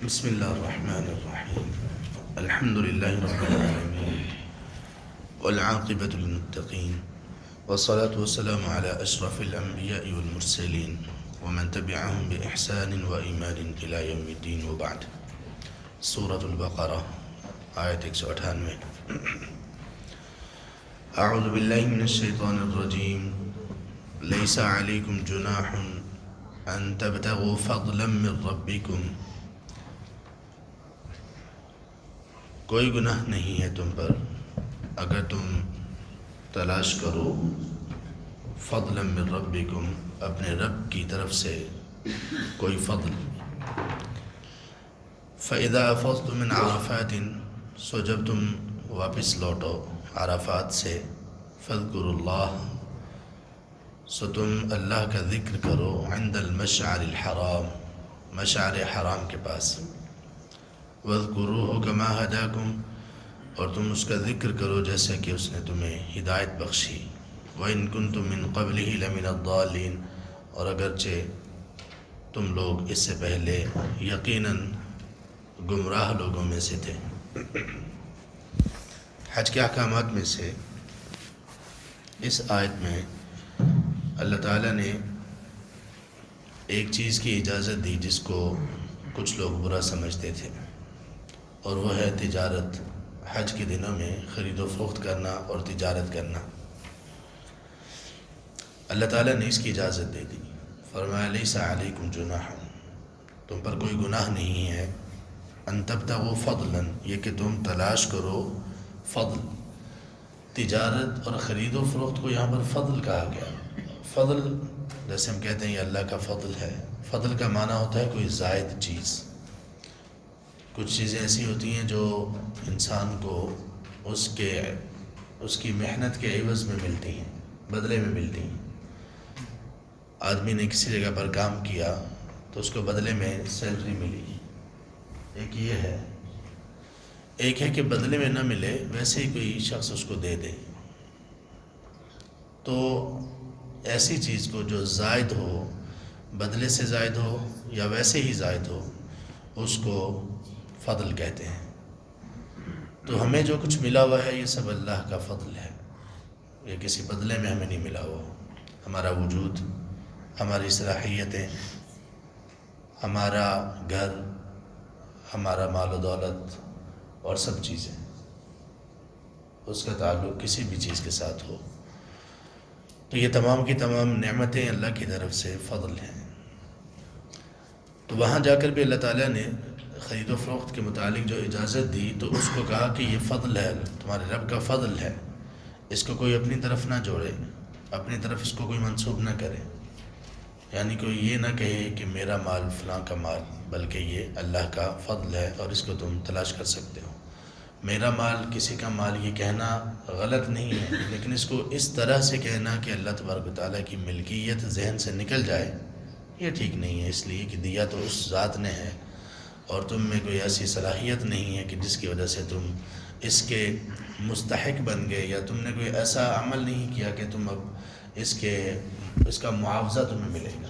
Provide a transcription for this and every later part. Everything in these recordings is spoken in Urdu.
بسم الله الرحمن الرحيم. الحمد لله رب العالمين والعاقبة للمتقين والصلاة والسلام على أشرف الأنبياء والمرسلين ومن تبعهم بإحسان وإيمان إلى يوم الدين وبعد. سورة البقرة آية 198. أعوذ بالله من الشيطان الرجيم. ليس عليكم جناح أن تبتغوا فضلا من ربكم. کوئی گناہ نہیں ہے تم پر اگر تم تلاش کرو فضلا من ربکم، اپنے رب کی طرف سے کوئی فضل. فَإِذَا أَفَضْتُم مِّنْ عَرَفَاتٍ، سو جب تم واپس لوٹو عرفات سے، فاذکروا اللہ، سو تم اللہ کا ذکر کرو عند المشعر الحرام، مشعر حرام کے پاس. وَاذْكُرُوهُ كَمَا هَدَاكُمْ، اور تم اس کا ذکر کرو جیسا کہ اس نے تمہیں ہدایت بخشی. وَإِن كُنتُم مِّن قَبْلِهِ لَمِنَ الضَّالِّينَ، اور اگرچہ تم لوگ اس سے پہلے یقیناً گمراہ لوگوں میں سے تھے. حج کے احکامات میں سے اس آیت میں اللہ تعالیٰ نے ایک چیز کی اجازت دی جس کو کچھ لوگ برا سمجھتے تھے، اور وہ ہے تجارت. حج کے دنوں میں خرید و فروخت کرنا اور تجارت کرنا. اللہ تعالیٰ نے اس کی اجازت دے دی. فرمایا لیس علیکم جناح، تم پر کوئی گناہ نہیں ہے. ان تبتغوا فضلا، یہ کہ تم تلاش کرو فضل. تجارت اور خرید و فروخت کو یہاں پر فضل کہا گیا. فضل جیسے ہم کہتے ہیں یہ اللہ کا فضل ہے. فضل کا معنی ہوتا ہے کوئی زائد چیز. کچھ چیزیں ایسی ہوتی ہیں جو انسان کو اس کی محنت کے عوض میں ملتی ہیں، بدلے میں ملتی ہیں. آدمی نے کسی جگہ پر کام کیا تو اس کو بدلے میں سیلری ملی. ایک یہ ہے. ایک ہے کہ بدلے میں نہ ملے، ویسے ہی کوئی شخص اس کو دے دے. تو ایسی چیز کو جو زائد ہو، بدلے سے زائد ہو یا ویسے ہی زائد ہو، اس کو فضل کہتے ہیں. تو ہمیں جو کچھ ملا ہوا ہے یہ سب اللہ کا فضل ہے. یہ کسی بدلے میں ہمیں نہیں ملا ہوا. ہمارا وجود، ہماری صلاحیتیں، ہمارا گھر، ہمارا مال و دولت اور سب چیزیں، اس کا تعلق کسی بھی چیز کے ساتھ ہو تو یہ تمام کی تمام نعمتیں اللہ کی طرف سے فضل ہیں. تو وہاں جا کر بھی اللہ تعالیٰ نے خرید و فروخت کے متعلق جو اجازت دی تو اس کو کہا کہ یہ فضل ہے، تمہارے رب کا فضل ہے. اس کو کوئی اپنی طرف نہ جوڑے، اپنی طرف اس کو کوئی منسوب نہ کرے. یعنی کوئی یہ نہ کہے کہ میرا مال فلاں کا مال، بلکہ یہ اللہ کا فضل ہے اور اس کو تم تلاش کر سکتے ہو. میرا مال، کسی کا مال، یہ کہنا غلط نہیں ہے، لیکن اس کو اس طرح سے کہنا کہ اللہ تبارک و تعالیٰ کی ملکیت ذہن سے نکل جائے، یہ ٹھیک نہیں ہے. اس لیے کہ دیا تو اس ذات نے ہے اور تم میں کوئی ایسی صلاحیت نہیں ہے کہ جس کی وجہ سے تم اس کے مستحق بن گئے، یا تم نے کوئی ایسا عمل نہیں کیا کہ تم اب اس کا معاوضہ تمہیں ملے گا.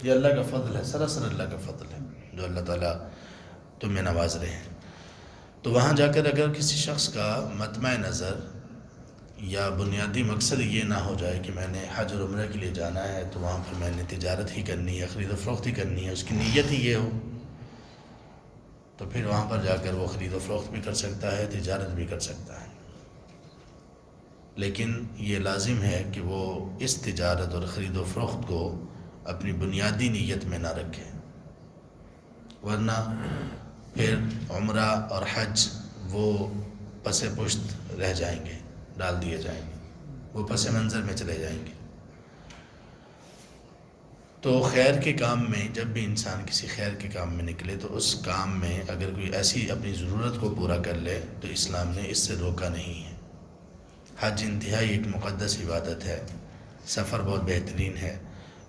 یہ اللہ کا فضل ہے، سراسر اللہ کا فضل ہے جو اللہ تعالیٰ تمہیں نواز رہے ہیں. تو وہاں جا کر اگر کسی شخص کا مطمع نظر یا بنیادی مقصد یہ نہ ہو جائے کہ میں نے حج اور عمرہ کے لیے جانا ہے تو وہاں پر میں نے تجارت ہی کرنی ہے، خرید و فروخت ہی کرنی ہے، اس کی نیت ہی یہ ہو، تو پھر وہاں پر جا کر وہ خرید و فروخت بھی کر سکتا ہے، تجارت بھی کر سکتا ہے. لیکن یہ لازم ہے کہ وہ اس تجارت اور خرید و فروخت کو اپنی بنیادی نیت میں نہ رکھے، ورنہ پھر عمرہ اور حج وہ پس پشت رہ جائیں گے، ڈال دیے جائیں گے، وہ پس منظر میں چلے جائیں گے. تو خیر کے کام میں جب بھی انسان کسی خیر کے کام میں نکلے تو اس کام میں اگر کوئی ایسی اپنی ضرورت کو پورا کر لے تو اسلام نے اس سے روکا نہیں ہے. حج انتہائی ایک مقدس عبادت ہے، سفر بہت بہترین ہے،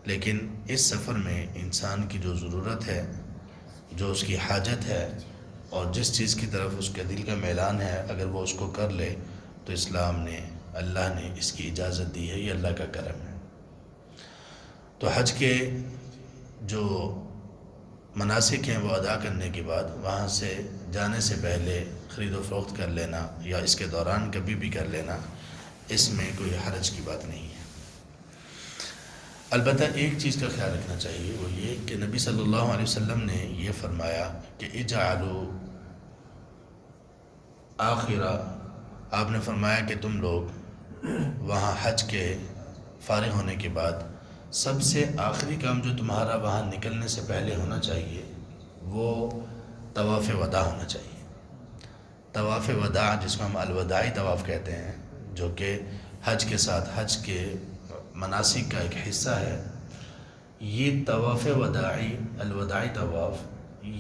لیکن اس سفر میں انسان کی جو ضرورت ہے، جو اس کی حاجت ہے اور جس چیز کی طرف اس کے دل کا میلان ہے، اگر وہ اس کو کر لے تو اسلام نے، اللہ نے اس کی اجازت دی ہے. یہ اللہ کا کرم ہے. تو حج کے جو مناسک ہیں وہ ادا کرنے کے بعد وہاں سے جانے سے پہلے خرید و فروخت کر لینا یا اس کے دوران کبھی بھی کر لینا، اس میں کوئی حرج کی بات نہیں ہے۔ البتہ ایک چیز کا خیال رکھنا چاہیے، وہ یہ کہ نبی صلی اللہ علیہ وسلم نے یہ فرمایا کہ اجعلوا آخرہ، آپ نے فرمایا کہ تم لوگ وہاں حج کے فارغ ہونے کے بعد سب سے آخری کام جو تمہارا وہاں نکلنے سے پہلے ہونا چاہیے وہ طواف وداع ہونا چاہیے۔ طواف وداع جس کو ہم الوداعی طواف کہتے ہیں، جو کہ حج کے ساتھ حج کے مناسک کا ایک حصہ ہے، یہ طواف وداعی الوداعی طواف،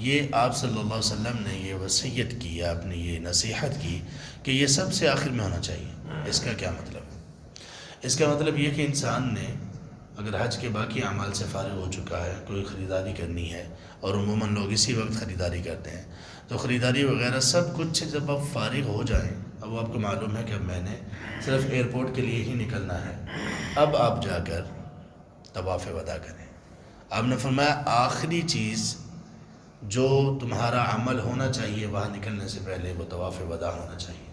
یہ آپ صلی اللہ علیہ وسلم نے یہ وصیت کی، آپ نے یہ نصیحت کی کہ یہ سب سے آخر میں ہونا چاہیے۔ اس کا کیا مطلب ہے؟ اس کا مطلب یہ کہ انسان نے اگر حج کے باقی اعمال سے فارغ ہو چکا ہے، کوئی خریداری کرنی ہے، اور عموماً لوگ اسی وقت خریداری کرتے ہیں، تو خریداری وغیرہ سب کچھ سے جب آپ فارغ ہو جائیں، اب آپ کو معلوم ہے کہ اب میں نے صرف ایئرپورٹ کے لیے ہی نکلنا ہے، اب آپ جا کر طواف وداع کریں۔ آپ نے فرمایا آخری چیز جو تمہارا عمل ہونا چاہیے وہاں نکلنے سے پہلے وہ طواف وداع ہونا چاہیے۔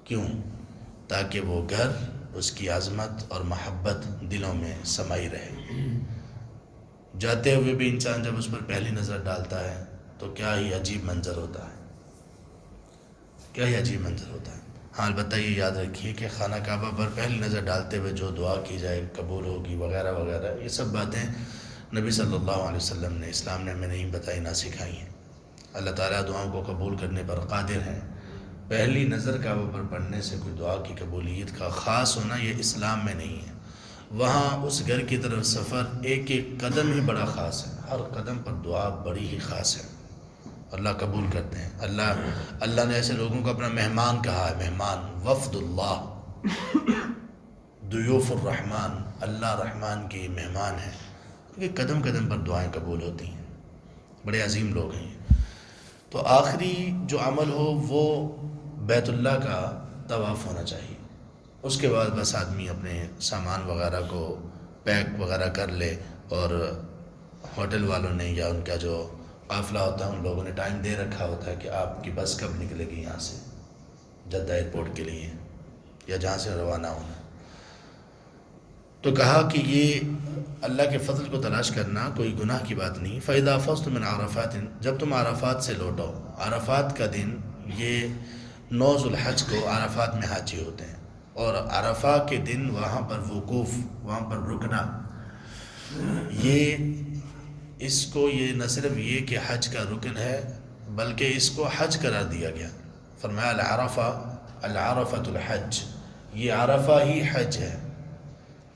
کیوں؟ تاکہ وہ گھر، اس کی عظمت اور محبت دلوں میں سمائی رہے۔ جاتے ہوئے بھی انسان جب اس پر پہلی نظر ڈالتا ہے تو کیا ہی عجیب منظر ہوتا ہے، کیا ہی عجیب منظر ہوتا ہے۔ ہاں البتہ یہ یاد رکھیے کہ خانہ کعبہ پر پہلی نظر ڈالتے ہوئے جو دعا کی جائے قبول ہوگی وغیرہ وغیرہ، یہ سب باتیں نبی صلی اللہ علیہ وسلم نے، اسلام نے ہمیں نہیں بتائی، نہ سکھائی ہیں۔ اللہ تعالیٰ دعاؤں کو قبول کرنے پر قادر ہے۔ پہلی نظر کعبہ پر پڑھنے سے کوئی دعا کی قبولیت کا خاص ہونا یہ اسلام میں نہیں ہے۔ وہاں اس گھر کی طرف سفر ایک ایک قدم ہی بڑا خاص ہے، ہر قدم پر دعا بڑی ہی خاص ہے، اللہ قبول کرتے ہیں۔ اللہ نے ایسے لوگوں کو اپنا مہمان کہا ہے، مہمان، وفد اللہ، ضیوف الرحمن، اللہ رحمان کے مہمان ہیں، کہ قدم قدم پر دعائیں قبول ہوتی ہیں، بڑے عظیم لوگ ہیں۔ تو آخری جو عمل ہو وہ بیت اللہ کا طواف ہونا چاہیے، اس کے بعد بس آدمی اپنے سامان وغیرہ کو پیک وغیرہ کر لے، اور ہوٹل والوں نے یا ان کا جو قافلہ ہوتا ہے ان لوگوں نے ٹائم دے رکھا ہوتا ہے کہ آپ کی بس کب نکلے گی یہاں سے جدہ ایئرپورٹ کے لیے یا جہاں سے روانہ ہونا۔ تو کہا کہ یہ اللہ کے فضل کو تلاش کرنا کوئی گناہ کی بات نہیں۔ فَإِذَا أَفَضْتُم مِّنْ عَرَفَاتٍ، جب تم عرفات سے لوٹو، عرفات کا دن، یہ 9 ذو الحج کو عرفات میں حاجی ہوتے ہیں، اور عرفہ کے دن وہاں پر وقوف، وہاں پر رکنا، یہ نہ صرف یہ کہ حج کا رکن ہے بلکہ اس کو حج قرار دیا گیا۔ فرمایا العرفۃ الحج، یہ عرفہ ہی حج ہے۔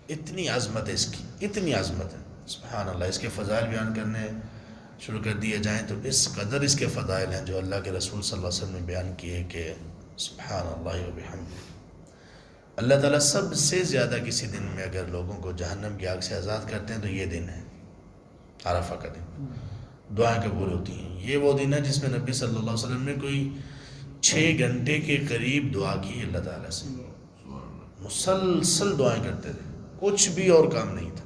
اتنی عظمت ہے اس کی، اتنی عظمت ہے، سبحان اللہ۔ اس کے فضائل بیان کرنے شروع کر دیے جائیں تو اس قدر اس کے فضائل ہیں جو اللہ کے رسول صلی اللہ علیہ وسلم نے بیان کیے کہ سبحان اللہ و بحمدہ۔ اللہ تعالیٰ سب سے زیادہ کسی دن میں اگر لوگوں کو جہنم کی آگ سے آزاد کرتے ہیں تو یہ دن ہے، عرفہ کا دن، دعائیں قبول ہوتی ہیں۔ یہ وہ دن ہے جس میں نبی صلی اللہ علیہ وسلم نے کوئی 6 گھنٹے کے قریب دعا کی اللہ تعالیٰ سے، مسلسل دعائیں کرتے تھے، کچھ بھی اور کام نہیں تھا۔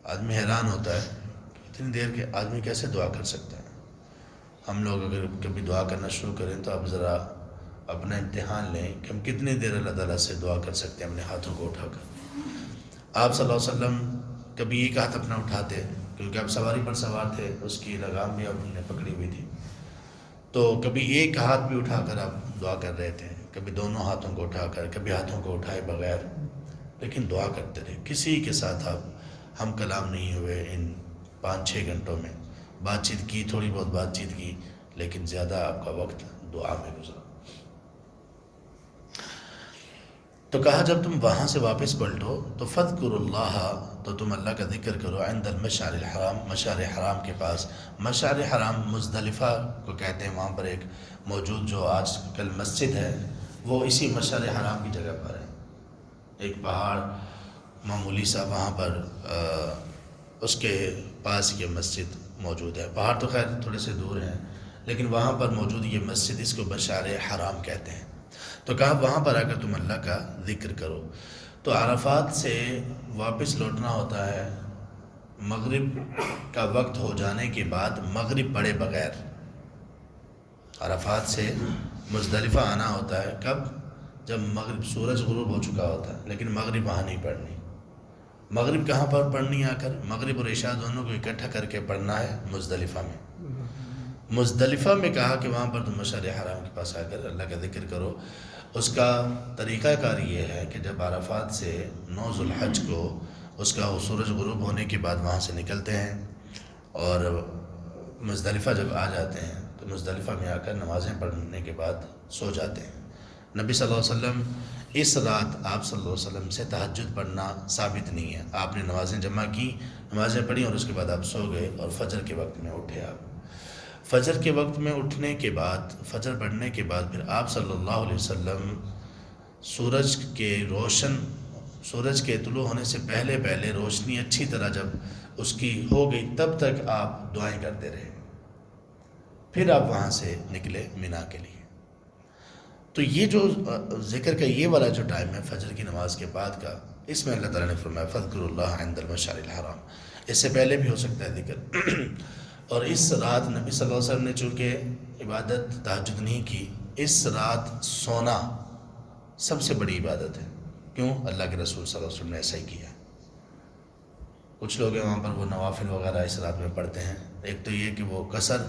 آدمی حیران ہوتا ہے اتنی دیر کے آدمی کیسے دعا کر سکتا ہے۔ ہم لوگ اگر کبھی دعا کرنا شروع کریں تو آپ ذرا اپنا امتحان لیں کہ ہم کتنی دیر اللہ تعالیٰ سے دعا کر سکتے ہیں اپنے ہاتھوں کو اٹھا کر۔ آپ صلی اللہ علیہ وسلم کبھی ایک ہاتھ اپنا اٹھاتے، کیونکہ آپ سواری پر سوار تھے، اس کی لگام بھی آپ نے پکڑی ہوئی تھی، تو کبھی ایک ہاتھ بھی اٹھا کر آپ دعا کر رہے تھے، کبھی دونوں ہاتھوں کو اٹھا کر، کبھی ہاتھوں کو اٹھائے بغیر، لیکن دعا کرتے رہے۔ کسی کے ساتھ آپ ہم کلام نہیں ہوئے ان 5-6 گھنٹوں میں، بات چیت کی، تھوڑی بہت بات چیت کی، لیکن زیادہ آپ کا وقت دعا میں گزرا۔ تو کہا جب تم وہاں سے واپس پلٹو تو فاذکروا اللہ، تو تم اللہ کا ذکر کرو، عند المشعر الحرام، مشعر حرام کے پاس۔ مشعر حرام مزدلفہ کو کہتے ہیں، وہاں پر ایک موجود جو آج کل مسجد ہے وہ اسی مشعر حرام کی جگہ پر ہے، ایک پہاڑ معمولی سا، وہاں پر اس کے پاس یہ مسجد موجود ہے۔ پہاڑ تو خیر تھوڑے سے دور ہیں، لیکن وہاں پر موجود یہ مسجد، اس کو مشعر حرام کہتے ہیں۔ تو کہا وہاں پر آ کر تم اللہ کا ذکر کرو۔ تو عرفات سے واپس لوٹنا ہوتا ہے مغرب کا وقت ہو جانے کے بعد مغرب پڑھے بغیر عرفات سے مزدلفہ آنا ہوتا ہے. کب؟ جب مغرب سورج غروب ہو چکا ہوتا ہے، لیکن مغرب وہاں نہیں پڑھنی. مغرب کہاں پر پڑھنی؟ آ کر مغرب اور عشاء دونوں کو اکٹھا کر کے پڑھنا ہے مزدلفہ میں. مزدلفہ میں کہا کہ وہاں پر تم مشعر حرام کے پاس آ کر اللہ کا ذکر کرو. اس کا طریقہ کار یہ ہے کہ جب عرفات سے 9 ذو الحج کو اس کا سورج غروب ہونے کے بعد وہاں سے نکلتے ہیں اور مزدلفہ جب آ جاتے ہیں تو مزدلفہ میں آ کر نمازیں پڑھنے کے بعد سو جاتے ہیں. نبی صلی اللہ علیہ وسلم اس رات آپ صلی اللہ علیہ وسلم سے تہجد پڑھنا ثابت نہیں ہے. آپ نے نمازیں جمع کی، نمازیں پڑھی اور اس کے بعد آپ سو گئے اور فجر کے وقت میں اٹھے. آپ فجر کے وقت میں اٹھنے کے بعد، فجر پڑھنے کے بعد پھر آپ صلی اللہ علیہ وسلم سورج کے طلوع ہونے سے پہلے روشنی اچھی طرح جب اس کی ہو گئی تب تک آپ دعائیں کرتے رہے. پھر آپ وہاں سے نکلے مینا کے لیے. تو یہ جو ذکر کا یہ والا جو ٹائم ہے فجر کی نماز کے بعد کا، اس میں اللہ تعالیٰ نے فرمایا فَاذْكُرُوا اللَّهَ عِنْدَ الْمَشْعَرِ الْحَرَامِ. اس سے پہلے بھی ہو سکتا ہے ذکر. اور اس رات نبی صلی اللہ علیہ وسلم نے چونکہ عبادت تہجد نہیں کی، اس رات سونا سب سے بڑی عبادت ہے. کیوں؟ اللہ کے رسول صلی اللہ علیہ وسلم نے ایسا ہی کیا. کچھ لوگ ہیں وہاں پر وہ نوافل وغیرہ اس رات میں پڑھتے ہیں. ایک تو یہ کہ وہ قصر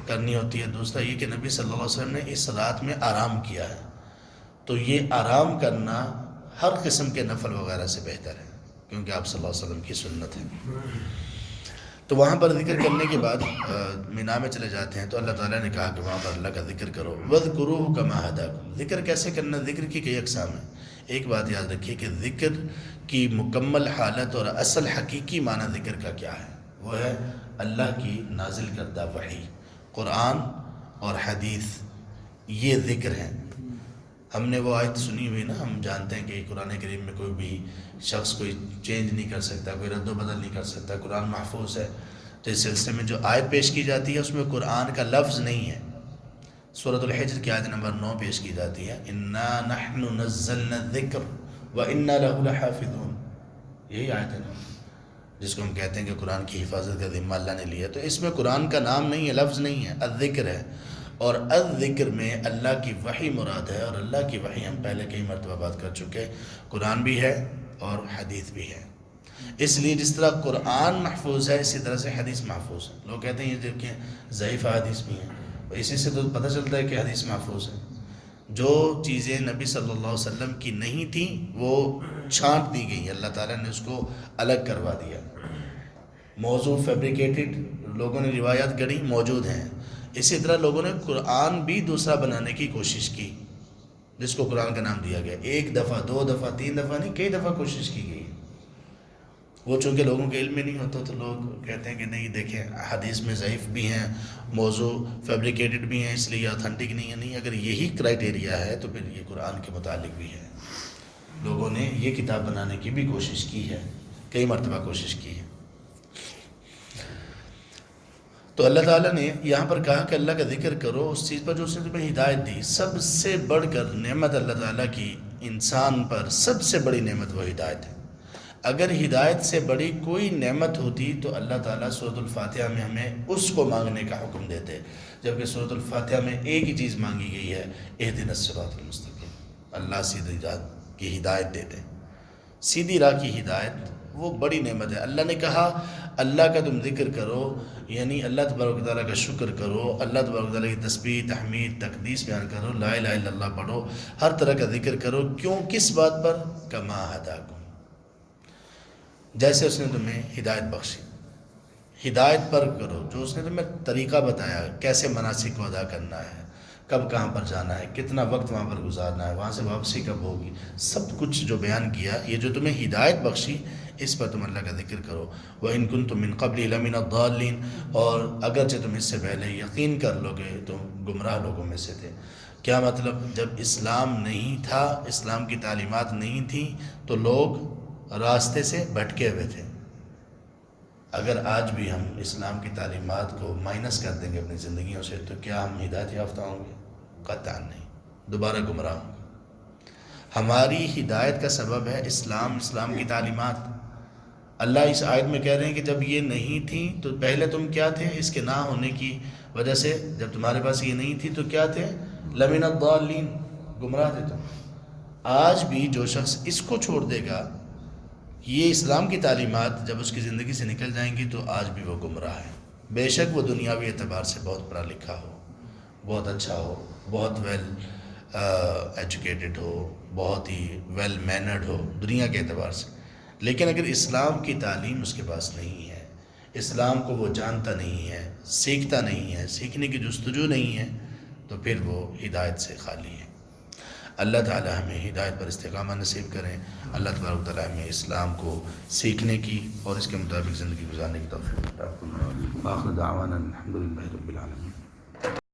کرنی ہوتی ہے، دوسرا یہ کہ نبی صلی اللہ علیہ وسلم نے اس رات میں آرام کیا ہے. تو یہ آرام کرنا ہر قسم کے نفل وغیرہ سے بہتر ہے، کیونکہ آپ صلی اللہ علیہ وسلم کی سنت ہے. تو وہاں پر ذکر کرنے کے بعد مینا میں چلے جاتے ہیں. تو اللہ تعالیٰ نے کہا کہ وہاں پر اللہ کا ذکر کرو. وَاذْكُرُوهُ كَمَا هَدَاكُمْ. ذکر کیسے کرنا؟ ذکر کی کئی اقسام ہیں. ایک بات یاد رکھیے کہ ذکر کی مکمل حالت اور اصل حقیقی معنی ذکر کا کیا ہے؟ وہ ہے اللہ کی نازل کردہ وحی، قرآن اور حدیث. یہ ذکر ہیں. ہم نے وہ آیت سنی ہوئی نا، ہم جانتے ہیں کہ قرآن کریم میں کوئی بھی شخص کوئی چینج نہیں کر سکتا، کوئی رد و بدل نہیں کر سکتا. قرآن محفوظ ہے. تو اس سلسلے میں جو آیت پیش کی جاتی ہے اس میں قرآن کا لفظ نہیں ہے. سورۃ الحجر کی آیت نمبر 9 پیش کی جاتی ہے، اِنَّا نَحْنُ نَزَّلْنَا الذِّكْرَ وَإِنَّا لَهُ لَحَافِظُونَ. یہی آیت ہے نا جس کو ہم کہتے ہیں کہ قرآن کی حفاظت کا ذمہ اللہ نے لیا. تو اس میں قرآن کا نام نہیں ہے، لفظ نہیں ہے، الذکر ہے. اور الذکر میں اللہ کی وحی مراد ہے، اور اللہ کی وحی ہم پہلے کئی مرتبہ بات کر چکے. قرآن بھی ہے اور حدیث بھی ہے. اس لیے جس طرح قرآن محفوظ ہے اسی طرح سے حدیث محفوظ ہے. لوگ کہتے ہیں یہ دیکھیں ضعیف حدیث بھی ہیں، اسی سے تو پتہ چلتا ہے کہ حدیث محفوظ ہے. جو چیزیں نبی صلی اللہ علیہ وسلم کی نہیں تھیں وہ چھانٹ دی گئی، اللہ تعالیٰ نے اس کو الگ کروا دیا. موضوع فیبریکیٹڈ لوگوں نے روایات گڑھی موجود ہیں. اسی طرح لوگوں نے قرآن بھی دوسرا بنانے کی کوشش کی جس کو قرآن کا نام دیا گیا. ایک دفعہ، 2 دفعہ، 3 دفعہ نہیں، کئی دفعہ کوشش کی گئی. وہ چونکہ لوگوں کے علم میں نہیں ہوتا تو لوگ کہتے ہیں کہ نہیں دیکھیں حدیث میں ضعیف بھی ہیں، موضوع فیبریکیٹڈ بھی ہیں، اس لیے اتھینٹک نہیں ہے. نہیں، اگر یہی کرائٹیریا ہے تو پھر یہ قرآن کے متعلق بھی ہے. لوگوں نے یہ کتاب بنانے کی بھی کوشش کی ہے، کئی مرتبہ کوشش کی ہے. تو اللہ تعالیٰ نے یہاں پر کہا کہ اللہ کا ذکر کرو اس چیز پر جو اس نے تمہیں ہدایت دی. سب سے بڑھ کر نعمت اللہ تعالیٰ کی انسان پر سب سے بڑی نعمت وہ ہدایت ہے. اگر ہدایت سے بڑی کوئی نعمت ہوتی تو اللہ تعالیٰ سورۃ الفاتحہ میں ہمیں اس کو مانگنے کا حکم دیتے، جبکہ سورۃ الفاتحہ میں ایک ہی چیز مانگی گئی ہے، اہدنا الصراط المستقیم. اللہ سیدھی راہ کی ہدایت دیتے. سیدھی راہ کی ہدایت وہ بڑی نعمت ہے. اللہ نے کہا اللہ کا تم ذکر کرو، یعنی اللہ تبارک و تعالیٰ کا شکر کرو، اللہ تبارک و تعالیٰ کی تسبیح، تحمید، تقدیس بیان کرو، لا الہ الا اللہ پڑھو، ہر طرح کا ذکر کرو. کیوں؟ کس بات پر؟ کما ہداکم، جیسے اس نے تمہیں ہدایت بخشی. ہدایت پر کرو جو اس نے تمہیں طریقہ بتایا، کیسے مناسک کو ادا کرنا ہے، کب کہاں پر جانا ہے، کتنا وقت وہاں پر گزارنا ہے، وہاں سے واپسی کب ہوگی، سب کچھ جو بیان کیا، یہ جو تمہیں ہدایت بخشی اس پر تم اللہ کا ذکر کرو. وَإِن كُنتُم مِّن قَبْلِهِ لَمِنَ الضَّالِّينَ، اور اگرچہ تم اس سے پہلے یقین کر لو کہ تم گمراہ لوگوں میں سے تھے. کیا مطلب؟ جب اسلام نہیں تھا، اسلام کی تعلیمات نہیں تھیں تو لوگ راستے سے بھٹکے ہوئے تھے. اگر آج بھی ہم اسلام کی تعلیمات کو مائنس کر دیں گے اپنی زندگیوں سے تو کیا ہم ہدایت یافتہ ہوں گے؟ قطعاً نہیں، دوبارہ گمراہ ہوں گے. ہماری ہدایت کا سبب ہے اسلام، اسلام کی تعلیمات. اللہ اس آیت میں کہہ رہے ہیں کہ جب یہ نہیں تھیں تو پہلے تم کیا تھے؟ اس کے نہ ہونے کی وجہ سے جب تمہارے پاس یہ نہیں تھی تو کیا تھے؟ لمن الضالین، گمراہ تھے تم۔ آج بھی جو شخص اس کو چھوڑ دے گا، یہ اسلام کی تعلیمات جب اس کی زندگی سے نکل جائیں گی، تو آج بھی وہ گمراہ ہے، بے شک وہ دنیاوی اعتبار سے بہت پڑھا لکھا ہو، بہت اچھا ہو، بہت ویل ایجوکیٹڈ ہو، بہت ہی ویل مینرڈ ہو دنیا کے اعتبار سے، لیکن اگر اسلام کی تعلیم اس کے پاس نہیں ہے، اسلام کو وہ جانتا نہیں ہے، سیکھتا نہیں ہے، سیکھنے کی جستجو نہیں ہے، تو پھر وہ ہدایت سے خالی ہے۔ اللہ تعالی ہمیں ہدایت پر استقامت نصیب کریں، اللہ تبارک و تعالی ہمیں اسلام کو سیکھنے کی اور اس کے مطابق زندگی گزارنے کی توفیق عطا فرمائے۔ آخر دعوانا الحمدللہ رب العالمین۔